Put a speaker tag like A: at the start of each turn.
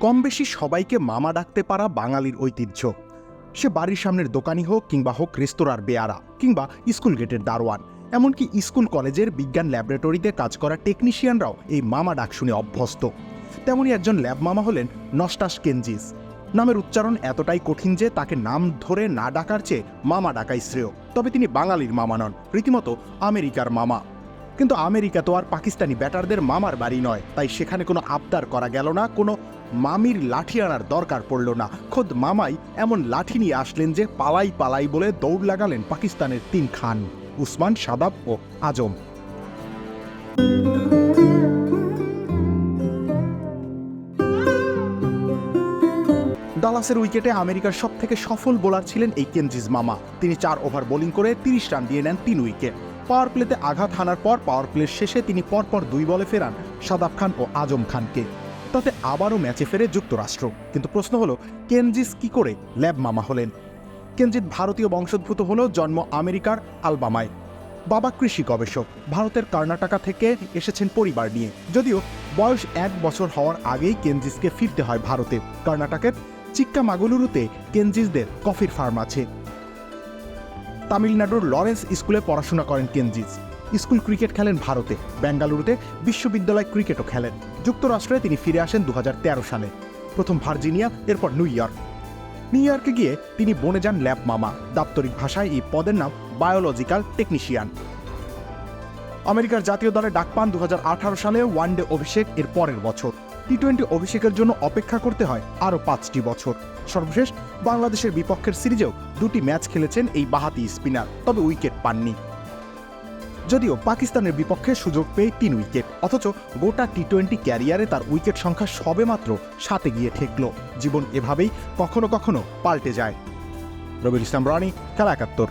A: কম বেশি সবাইকে মামা ডাকতে পারা বাঙালির ঐতিহ্য। সে বাড়ির সামনের দোকানি হোক কিংবা হোক রেস্তোরাঁর বেয়ারা কিংবা স্কুল গেটের দারোয়ান, এমনকি স্কুল কলেজের বিজ্ঞান ল্যাবরেটরিতে কাজ করা টেকনিশিয়ানরাও এই মামা ডাক শুনে অভ্যস্ত। তেমনই একজন ল্যাব মামা হলেন নস্টাস কেনজিস। নামের উচ্চারণ এতটাই কঠিন যে তাকে নাম ধরে না ডাকার চেয়ে মামা ডাকাই শ্রেয়। তবে তিনি বাঙালির মামা নন, রীতিমতো আমেরিকার মামা। কিন্তু আমেরিকা তো আর পাকিস্তানি ব্যাটারদের মামার বাড়ি নয়, তাই সেখানে কোনো আবদার করা গেল না, কোনো মামির লাঠি আনার দরকার পড়ল না। খোদ মামাই এমন লাঠি নিয়ে আসলেন যে পালাই পালাই বলে দৌড় লাগালেন পাকিস্তানের 3 খান, উসমান, সাদাব ও আজম। ডালাসের উইকেটে আমেরিকার সবথেকে সফল বোলার ছিলেন এই কেনজিস মামা। তিনি 4 ওভার বোলিং করে 30 রান দিয়ে নেন 3 উইকেট। পাওয়ার প্লেতে আঘাত হানার পর পাওয়ার প্লের শেষে তিনি পরপর 2 বলে ফেরান সাদাব খান ও আজম খানকে। তাতে আবারও ম্যাচে ফেরে যুক্তরাষ্ট্র। কিন্তু প্রশ্ন হলো, কেনজিস কি করে ল্যাব মামা হলেন? কেনজিৎ ভারতীয় বংশোদ্ভূত হলেও জন্ম আমেরিকার আলবামায়। বাবা কৃষি গবেষক, ভারতের কর্ণাটকা থেকে এসেছেন পরিবার নিয়ে। যদিও বয়স 1 বছর হওয়ার আগেই কেনজিসকে ফিরতে হয় ভারতে। কর্ণাটকের চিক্কামাগলুরুতে কেনজিসদের কফির ফার্ম আছে। তামিলনাড়ুর লরেন্স স্কুলে পড়াশোনা করেন কেনজিস। স্কুল ক্রিকেট খেলেন ভারতে, বেঙ্গালুরুতে বিশ্ববিদ্যালয় ক্রিকেটও খেলেন। যুক্তরাষ্ট্রে তিনি ফিরে আসেন 2013 সালে। প্রথম ভার্জিনিয়া, এরপর নিউ ইয়র্ক। নিউ ইয়র্কে গিয়ে তিনি বনে যান ল্যাব মামা। দাপ্তরিক ভাষায় এই পদের নাম বায়োলজিক্যাল টেকনিশিয়ান। আমেরিকার জাতীয় দলে ডাক পান 2018 সালে। ওয়ানডে অভিষেক এর পরের বছর। টি-20 অভিষেকের জন্য অপেক্ষা করতে হয় আরও 5টি বছর। সর্বশেষ বাংলাদেশের বিপক্ষের সিরিজেও 2টি ম্যাচ খেলেছেন এই বাহাতি স্পিনার, তবে উইকেট পাননি। যদিও পাকিস্তানের বিপক্ষে সুযোগ পেয়ে 3 উইকেট, অথচ গোটা টি-20 ক্যারিয়ারে তার উইকেট সংখ্যা সবেমাত্র 7-এ গিয়ে ঠেকল। জীবন এভাবেই কখনো কখনো পাল্টে যায়। রবিউল ইসলাম রনি, খেলা 71।